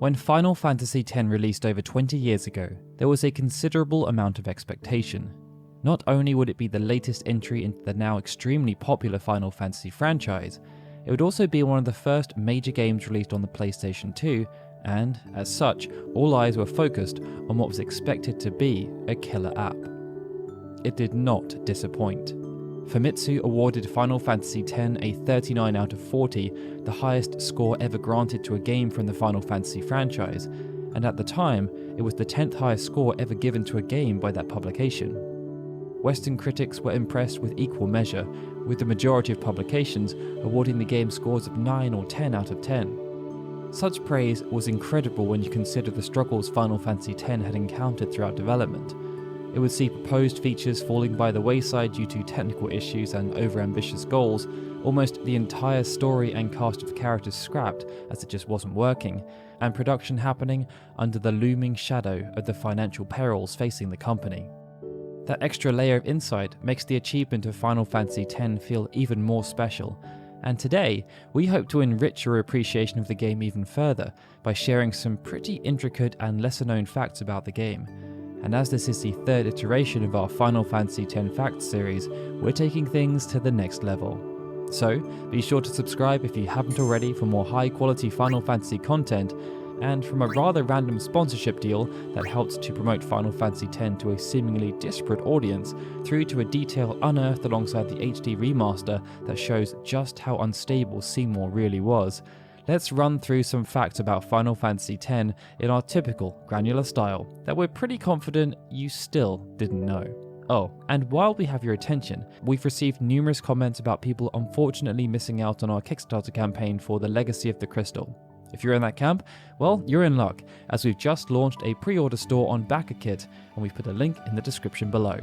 When Final Fantasy X released over 20 years ago, there was a considerable amount of expectation. Not only would it be the latest entry into the now extremely popular Final Fantasy franchise, it would also be one of the first major games released on the PlayStation 2, and, as such, all eyes were focused on what was expected to be a killer app. It did not disappoint. Famitsu awarded Final Fantasy X a 39 out of 40, the highest score ever granted to a game from the Final Fantasy franchise, and at the time, it was the 10th highest score ever given to a game by that publication. Western critics were impressed with equal measure, with the majority of publications awarding the game scores of 9 or 10 out of 10. Such praise was incredible when you consider the struggles Final Fantasy X had encountered throughout development. It would see proposed features falling by the wayside due to technical issues and overambitious goals, almost the entire story and cast of characters scrapped as it just wasn't working, and production happening under the looming shadow of the financial perils facing the company. That extra layer of insight makes the achievement of Final Fantasy X feel even more special, and today we hope to enrich your appreciation of the game even further by sharing some pretty intricate and lesser known facts about the game. And as this is the third iteration of our Final Fantasy X Facts series, we're taking things to the next level. So, be sure to subscribe if you haven't already for more high quality Final Fantasy content, and from a rather random sponsorship deal that helped to promote Final Fantasy X to a seemingly disparate audience, through to a detail unearthed alongside the HD remaster that shows just how unstable Seymour really was, let's run through some facts about Final Fantasy X in our typical granular style that we're pretty confident you still didn't know. Oh, and while we have your attention, we've received numerous comments about people unfortunately missing out on our Kickstarter campaign for the Legacy of the Crystal. If you're in that camp, well, you're in luck, as we've just launched a pre-order store on BackerKit, and we've put a link in the description below.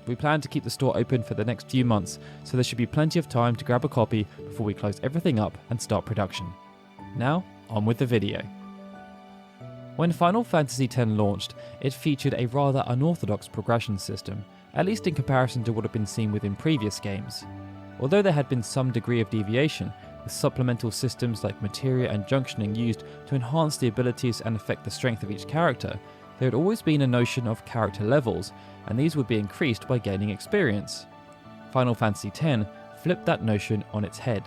We plan to keep the store open for the next few months, so there should be plenty of time to grab a copy before we close everything up and start production. Now, on with the video. When Final Fantasy X launched, it featured a rather unorthodox progression system, at least in comparison to what had been seen within previous games. Although there had been some degree of deviation, with supplemental systems like materia and junctioning used to enhance the abilities and affect the strength of each character, there had always been a notion of character levels, and these would be increased by gaining experience. Final Fantasy X flipped that notion on its head.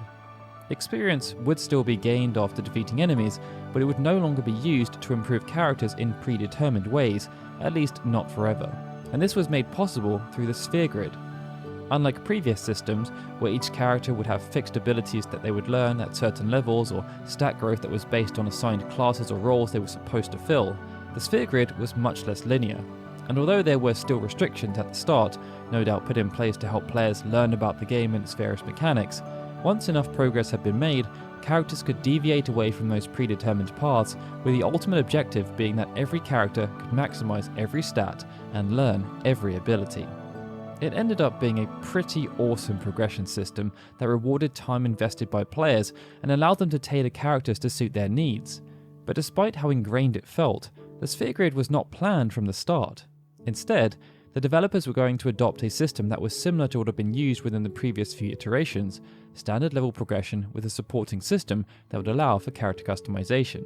Experience would still be gained after defeating enemies, but it would no longer be used to improve characters in predetermined ways, at least not forever. And this was made possible through the Sphere Grid. Unlike previous systems, where each character would have fixed abilities that they would learn at certain levels, or stat growth that was based on assigned classes or roles they were supposed to fill, the Sphere Grid was much less linear. And although there were still restrictions at the start, no doubt put in place to help players learn about the game and its various mechanics, once enough progress had been made, characters could deviate away from those predetermined paths, with the ultimate objective being that every character could maximize every stat and learn every ability. It ended up being a pretty awesome progression system that rewarded time invested by players and allowed them to tailor characters to suit their needs. But despite how ingrained it felt, the Sphere Grid was not planned from the start. Instead, the developers were going to adopt a system that was similar to what had been used within the previous few iterations, standard level progression with a supporting system that would allow for character customization.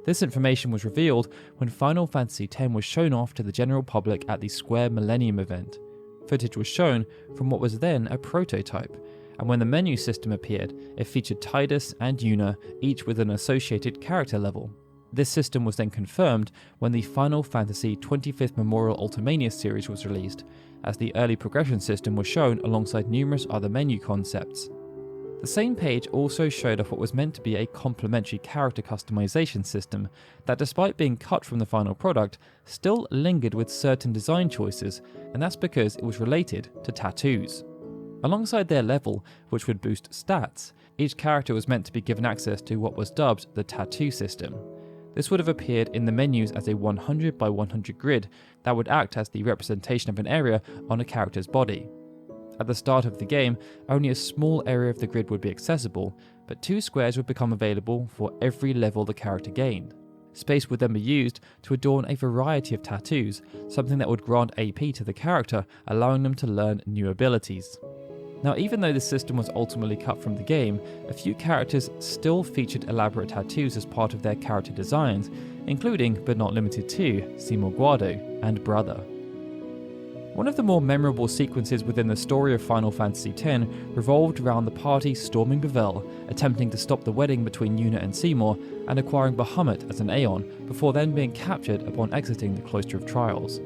This information was revealed when Final Fantasy X was shown off to the general public at the Square Millennium event. Footage was shown from what was then a prototype, and when the menu system appeared, it featured Tidus and Yuna, each with an associated character level. This system was then confirmed when the Final Fantasy 25th Memorial Ultimania series was released, as the early progression system was shown alongside numerous other menu concepts. The same page also showed off what was meant to be a complementary character customization system that, despite being cut from the final product, still lingered with certain design choices, and that's because it was related to tattoos. Alongside their level, which would boost stats, each character was meant to be given access to what was dubbed the tattoo system. This would have appeared in the menus as a 100 by 100 grid that would act as the representation of an area on a character's body. At the start of the game, only a small area of the grid would be accessible, but 2 squares would become available for every level the character gained. Space would then be used to adorn a variety of tattoos, something that would grant AP to the character, allowing them to learn new abilities. Now, even though this system was ultimately cut from the game, a few characters still featured elaborate tattoos as part of their character designs, including, but not limited to, Seymour and Brother. One of the more memorable sequences within the story of Final Fantasy X revolved around the party storming Bevelle, attempting to stop the wedding between Yuna and Seymour, and acquiring Bahamut as an Aeon, before then being captured upon exiting the Cloister of Trials.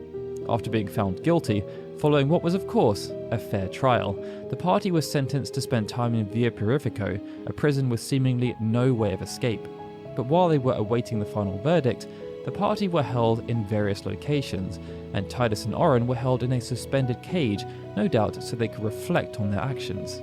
After being found guilty, following what was of course a fair trial, the party was sentenced to spend time in Via Purifico, a prison with seemingly no way of escape. But while they were awaiting the final verdict, the party were held in various locations, and Tidus and Auron were held in a suspended cage, no doubt so they could reflect on their actions.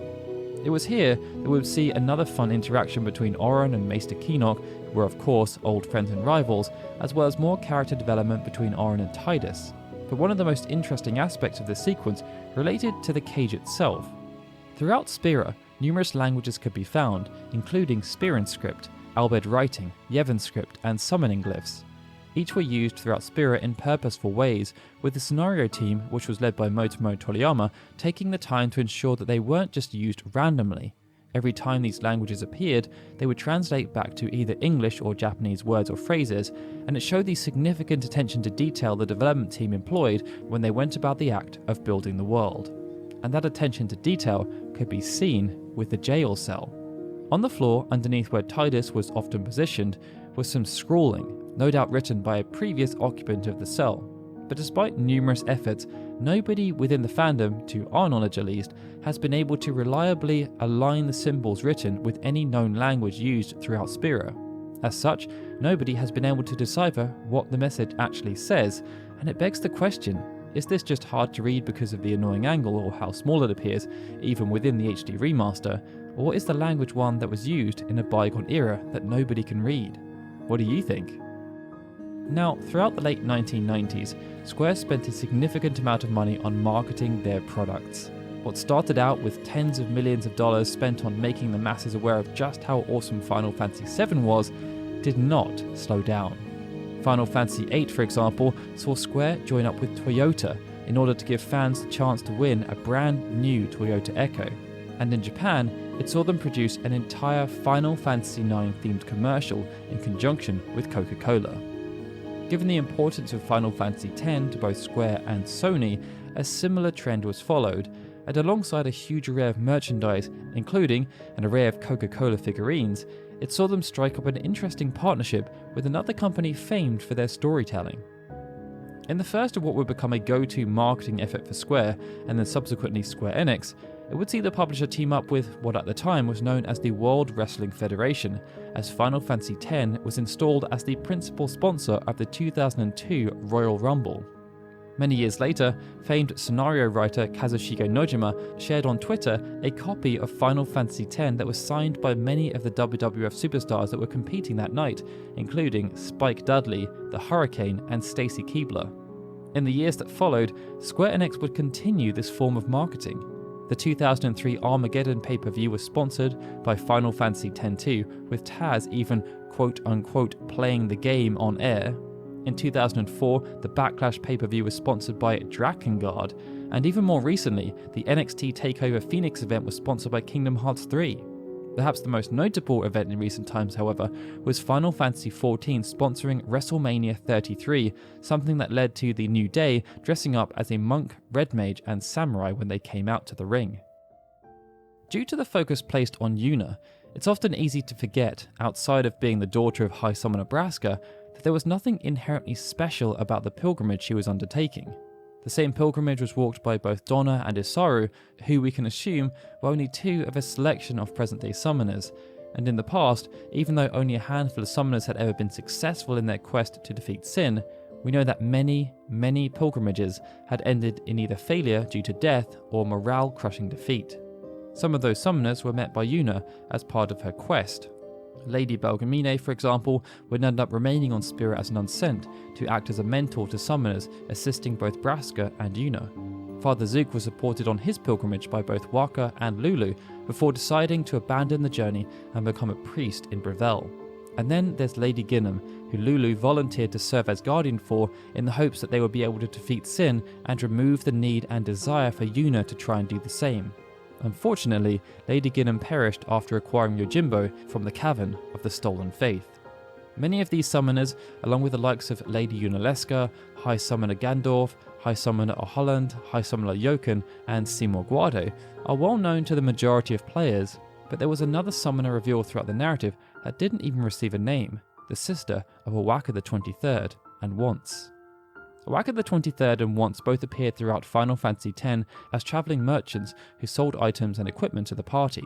It was here that we would see another fun interaction between Auron and Maester Keenock, who were of course old friends and rivals, as well as more character development between Auron and Tidus. But one of the most interesting aspects of this sequence related to the cage itself. Throughout Spira, numerous languages could be found, including Spiran script, Albed writing, Yevon script, and summoning glyphs. Each were used throughout Spira in purposeful ways, with the scenario team, which was led by Motomo Toriyama, taking the time to ensure that they weren't just used randomly. Every time these languages appeared, they would translate back to either English or Japanese words or phrases, and it showed the significant attention to detail the development team employed when they went about the act of building the world. And that attention to detail could be seen with the jail cell. On the floor, underneath where Tidus was often positioned, was some scrawling, no doubt written by a previous occupant of the cell. But despite numerous efforts, nobody within the fandom, to our knowledge at least, has been able to reliably align the symbols written with any known language used throughout Spira. As such, nobody has been able to decipher what the message actually says, and it begs the question, is this just hard to read because of the annoying angle or how small it appears, even within the HD remaster, or is the language one that was used in a bygone era that nobody can read? What do you think? Now, throughout the late 1990s, Square spent a significant amount of money on marketing their products. What started out with tens of millions of dollars spent on making the masses aware of just how awesome Final Fantasy VII was, did not slow down. Final Fantasy VIII, for example, saw Square join up with Toyota in order to give fans the chance to win a brand new Toyota Echo. And in Japan, it saw them produce an entire Final Fantasy IX themed commercial in conjunction with Coca-Cola. Given the importance of Final Fantasy X to both Square and Sony, a similar trend was followed, and alongside a huge array of merchandise, including an array of Coca-Cola figurines, it saw them strike up an interesting partnership with another company famed for their storytelling. In the first of what would become a go-to marketing effort for Square, and then subsequently Square Enix, it would see the publisher team up with what at the time was known as the World Wrestling Federation, as Final Fantasy X was installed as the principal sponsor of the 2002 Royal Rumble. Many years later, famed scenario writer Kazushige Nojima shared on Twitter a copy of Final Fantasy X that was signed by many of the WWF superstars that were competing that night, including Spike Dudley, the Hurricane, and Stacy Keibler. In the years that followed, Square Enix would continue this form of marketing. The 2003 Armageddon pay-per-view was sponsored by Final Fantasy X-2, with Taz even quote-unquote playing the game on air. In 2004, the Backlash pay-per-view was sponsored by Drakengard, and even more recently, the NXT TakeOver Phoenix event was sponsored by Kingdom Hearts 3. Perhaps the most notable event in recent times, however, was Final Fantasy XIV sponsoring WrestleMania 33, something that led to the New Day dressing up as a monk, red mage, and samurai when they came out to the ring. Due to the focus placed on Yuna, it's often easy to forget, outside of being the daughter of High Summoner Braska, that there was nothing inherently special about the pilgrimage she was undertaking. The same pilgrimage was walked by both Donna and Isaru, who we can assume were only two of a selection of present-day summoners, and in the past, even though only a handful of summoners had ever been successful in their quest to defeat Sin, we know that many pilgrimages had ended in either failure due to death or morale-crushing defeat. Some of those summoners were met by Yuna as part of her quest. Lady Belgemine, for example, would end up remaining on Spira as an unsent to act as a mentor to summoners, assisting both Braska and Yuna. Father Zook was supported on his pilgrimage by both Waka and Lulu before deciding to abandon the journey and become a priest in Brevelle. And then there's Lady Ginham, who Lulu volunteered to serve as guardian for in the hopes that they would be able to defeat Sin and remove the need and desire for Yuna to try and do the same. Unfortunately, Lady Ginham perished after acquiring Yojimbo from the Cavern of the Stolen Faith. Many of these summoners, along with the likes of Lady Yunalesca, High Summoner Gandorf, High Summoner Oholland, High Summoner Jokun, and Seymour Guado, are well known to the majority of players, but there was another summoner revealed throughout the narrative that didn't even receive a name, the sister of Owaka the 23rd and Once. Owaka the 23rd and Once both appeared throughout Final Fantasy X as travelling merchants who sold items and equipment to the party.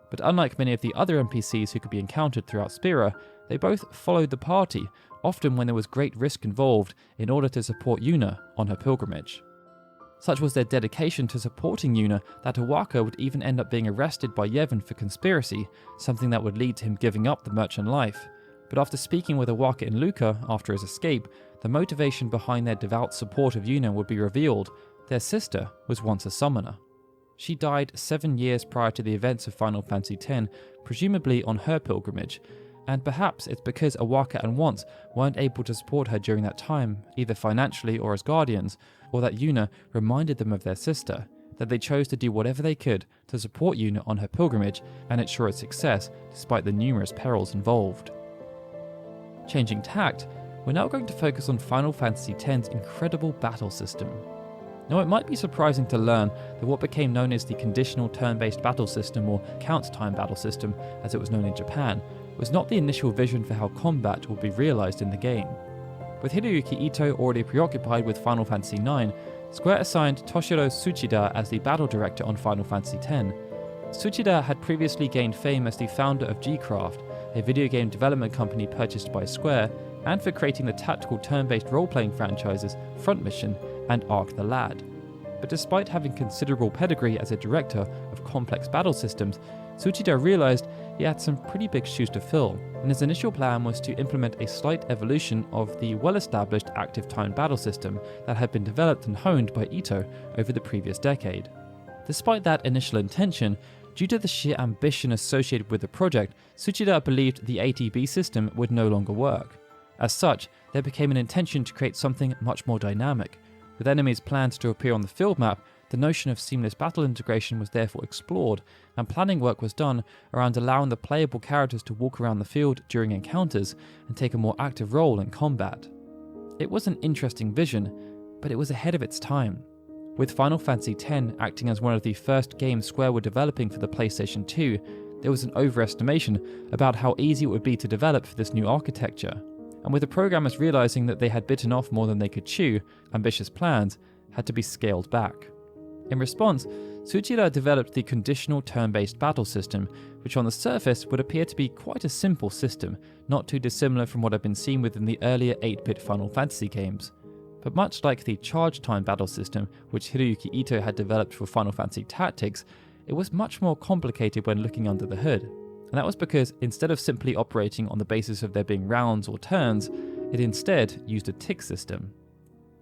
But unlike many of the other NPCs who could be encountered throughout Spira, they both followed the party, often when there was great risk involved, in order to support Yuna on her pilgrimage. Such was their dedication to supporting Yuna that Owaka would even end up being arrested by Yevon for conspiracy, something that would lead to him giving up the merchant life. But after speaking with Owaka and Luca after his escape, the motivation behind their devout support of Yuna would be revealed. Their sister was once a summoner. She died 7 years prior to the events of Final Fantasy X, presumably on her pilgrimage, and perhaps it's because Owaka and Once weren't able to support her during that time, either financially or as guardians, or that Yuna reminded them of their sister, that they chose to do whatever they could to support Yuna on her pilgrimage and ensure its success despite the numerous perils involved. Changing tact, we're now going to focus on Final Fantasy X's incredible battle system. Now, it might be surprising to learn that what became known as the conditional turn-based battle system, or count-time battle system as it was known in Japan, was not the initial vision for how combat would be realised in the game. With Hiroyuki Ito already preoccupied with Final Fantasy IX, Square assigned Toshiro Tsuchida as the battle director on Final Fantasy X. Tsuchida had previously gained fame as the founder of G-Craft, a video game development company purchased by Square, and for creating the tactical turn-based role-playing franchises Front Mission and Arc the Lad. But despite having considerable pedigree as a director of complex battle systems, Tsuchida realised he had some pretty big shoes to fill, and his initial plan was to implement a slight evolution of the well-established active time battle system that had been developed and honed by Ito over the previous decade. Despite that initial intention, due to the sheer ambition associated with the project, Tsuchida believed the ATB system would no longer work. As such, there became an intention to create something much more dynamic. With enemies planned to appear on the field map, the notion of seamless battle integration was therefore explored, and planning work was done around allowing the playable characters to walk around the field during encounters and take a more active role in combat. It was an interesting vision, but it was ahead of its time. With Final Fantasy X acting as one of the first games Square were developing for the PlayStation 2, there was an overestimation about how easy it would be to develop for this new architecture. And with the programmers realising that they had bitten off more than they could chew, ambitious plans had to be scaled back. In response, Tsuchida developed the conditional turn-based battle system, which on the surface would appear to be quite a simple system, not too dissimilar from what had been seen within the earlier 8-bit Final Fantasy games. But much like the charge time battle system, which Hiroyuki Ito had developed for Final Fantasy Tactics, it was much more complicated when looking under the hood. And that was because instead of simply operating on the basis of there being rounds or turns, it instead used a tick system.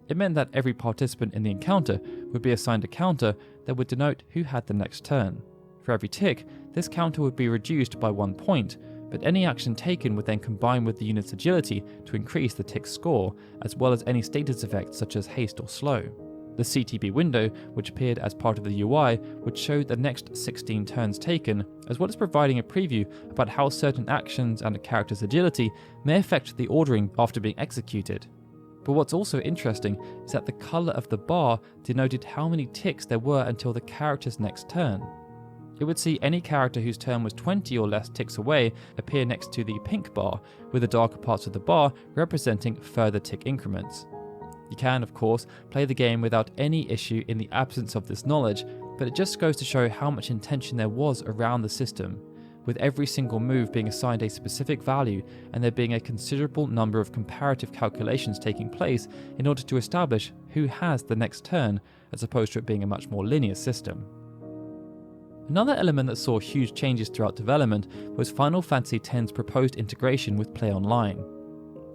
It meant that every participant in the encounter would be assigned a counter that would denote who had the next turn. For every tick, this counter would be reduced by 1 point, but any action taken would then combine with the unit's agility to increase the tick score, as well as any status effects such as haste or slow. The CTB window, which appeared as part of the UI, would show the next 16 turns taken, as well as providing a preview about how certain actions and a character's agility may affect the ordering after being executed. But what's also interesting is that the colour of the bar denoted how many ticks there were until the character's next turn. It would see any character whose turn was 20 or less ticks away appear next to the pink bar, with the darker parts of the bar representing further tick increments. You can, of course, play the game without any issue in the absence of this knowledge, but it just goes to show how much intention there was around the system, with every single move being assigned a specific value and there being a considerable number of comparative calculations taking place in order to establish who has the next turn, as opposed to it being a much more linear system. Another element that saw huge changes throughout development was Final Fantasy X's proposed integration with Play Online.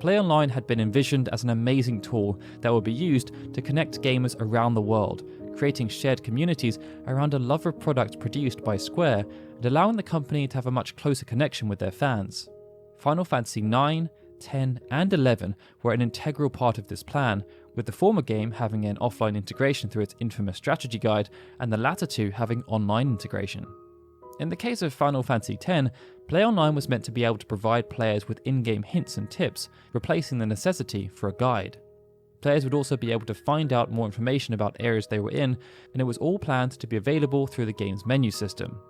Play Online had been envisioned as an amazing tool that would be used to connect gamers around the world, creating shared communities around a love of product produced by Square and allowing the company to have a much closer connection with their fans. Final Fantasy IX, 10, and 11 were an integral part of this plan, with the former game having an offline integration through its infamous strategy guide, and the latter two having online integration. In the case of Final Fantasy X, Play Online was meant to be able to provide players with in-game hints and tips, replacing the necessity for a guide. Players would also be able to find out more information about areas they were in, and it was all planned to be available through the game's menu system.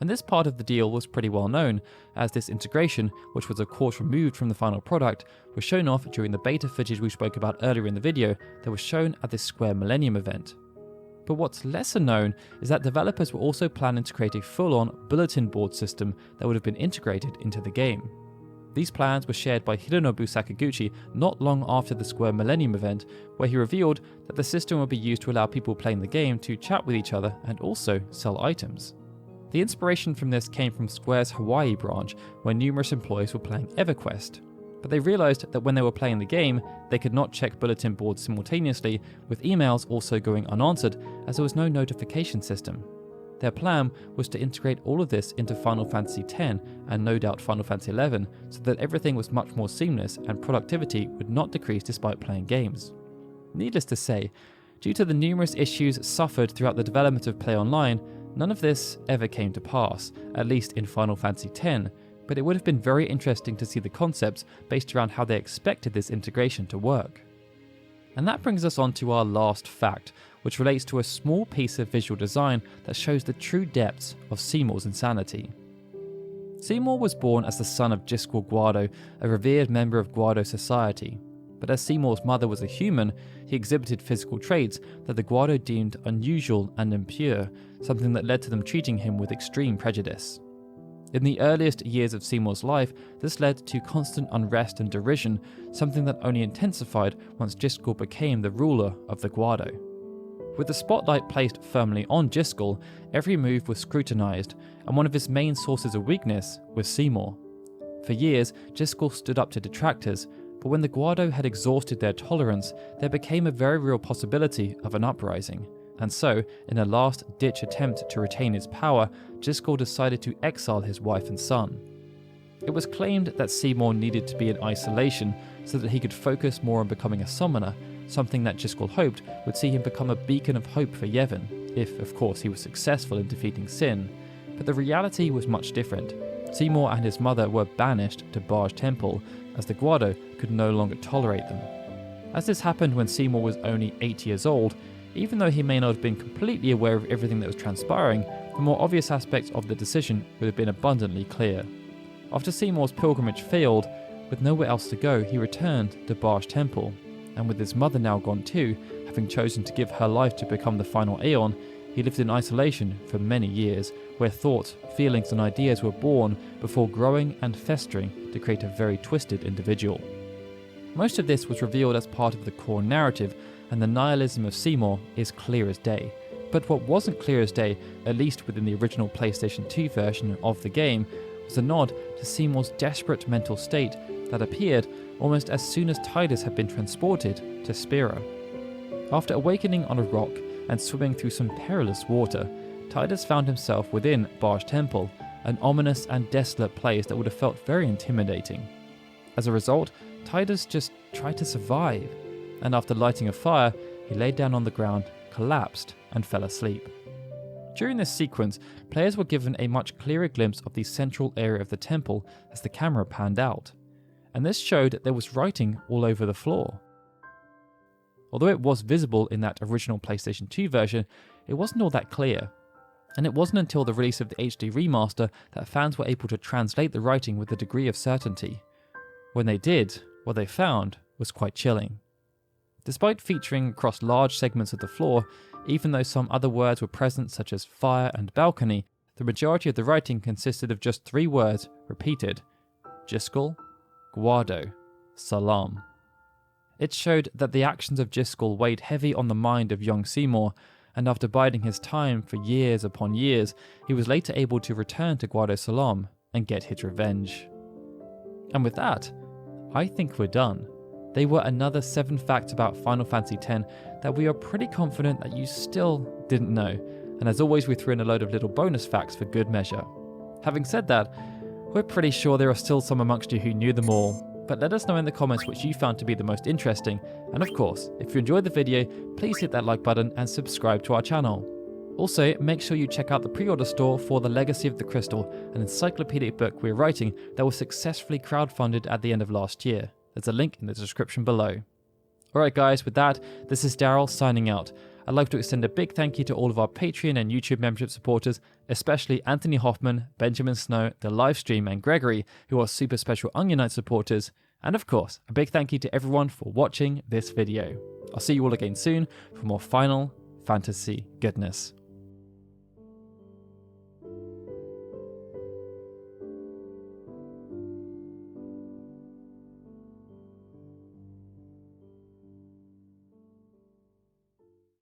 And this part of the deal was pretty well known, as this integration, which was of course removed from the final product, was shown off during the beta footage we spoke about earlier in the video that was shown at this Square Millennium event. But what's lesser known is that developers were also planning to create a full-on bulletin board system that would have been integrated into the game. These plans were shared by Hironobu Sakaguchi not long after the Square Millennium event, where he revealed that the system would be used to allow people playing the game to chat with each other and also sell items. The inspiration from this came from Square's Hawaii branch, where numerous employees were playing EverQuest. But they realised that when they were playing the game, they could not check bulletin boards simultaneously, with emails also going unanswered as there was no notification system. Their plan was to integrate all of this into Final Fantasy X and no doubt Final Fantasy XI, so that everything was much more seamless and productivity would not decrease despite playing games. Needless to say, due to the numerous issues suffered throughout the development of Play Online, none of this ever came to pass, at least in Final Fantasy X, but it would have been very interesting to see the concepts based around how they expected this integration to work. And that brings us on to our last fact, which relates to a small piece of visual design that shows the true depths of Seymours Insanity. Seymour was born as the son of Giskel Guado, a revered member of Guado society, but as Seymour's mother was a human, he exhibited physical traits that the Guado deemed unusual and impure, something that led to them treating him with extreme prejudice. In the earliest years of Seymour's life, this led to constant unrest and derision, something that only intensified once Giskel became the ruler of the Guado. With the spotlight placed firmly on Giskel, every move was scrutinized, and one of his main sources of weakness was Seymour. For years, Giskel stood up to detractors, but when the Guado had exhausted their tolerance, there became a very real possibility of an uprising. And so, in a last-ditch attempt to retain his power, Giskel decided to exile his wife and son. It was claimed that Seymour needed to be in isolation so that he could focus more on becoming a summoner, something that Giskel hoped would see him become a beacon of hope for Yevon, if of course he was successful in defeating Sin. But the reality was much different. Seymour and his mother were banished to Barge Temple, as the Guado could no longer tolerate them. As this happened when Seymour was only 8 years old, even though he may not have been completely aware of everything that was transpiring, the more obvious aspects of the decision would have been abundantly clear. After Seymour's pilgrimage failed, with nowhere else to go, he returned to Barge Temple, and with his mother now gone too, having chosen to give her life to become the final Aeon, he lived in isolation for many years, where thoughts, feelings and ideas were born before growing and festering to create a very twisted individual. Most of this was revealed as part of the core narrative, and the nihilism of Seymour is clear as day. But what wasn't clear as day, at least within the original PlayStation 2 version of the game, was a nod to Seymour's desperate mental state that appeared almost as soon as Tidus had been transported to Spira. After awakening on a rock and swimming through some perilous water, Tidus found himself within Barge Temple, an ominous and desolate place that would have felt very intimidating. As a result, Tidus just tried to survive, and after lighting a fire, he laid down on the ground, collapsed, and fell asleep. During this sequence, players were given a much clearer glimpse of the central area of the temple as the camera panned out, and this showed that there was writing all over the floor. Although it was visible in that original PlayStation 2 version, it wasn't all that clear, and it wasn't until the release of the HD remaster that fans were able to translate the writing with a degree of certainty. When they did, what they found was quite chilling. Despite featuring across large segments of the floor, even though some other words were present such as fire and balcony, the majority of the writing consisted of just 3 words repeated: Giskel, Guado, Salam. It showed that the actions of Giskel weighed heavy on the mind of young Seymour, and after biding his time for years upon years, he was later able to return to Guado Salam and get his revenge. And with that, I think we're done. They were another 7 facts about Final Fantasy X that we are pretty confident that you still didn't know, and as always we threw in a load of little bonus facts for good measure. Having said that, we're pretty sure there are still some amongst you who knew them all, but let us know in the comments which you found to be the most interesting, and of course, if you enjoyed the video, please hit that like button and subscribe to our channel. Also, make sure you check out the pre-order store for The Legacy of the Crystal, an encyclopedic book we're writing that was successfully crowdfunded at the end of last year. There's a link in the description below. Alright guys, with that, this is Daryl signing out. I'd like to extend a big thank you to all of our Patreon and YouTube membership supporters, especially Anthony Hoffman, Benjamin Snow, The Livestream, and Gregory, who are super special Onion Knight supporters. And of course, a big thank you to everyone for watching this video. I'll see you all again soon for more Final Fantasy goodness.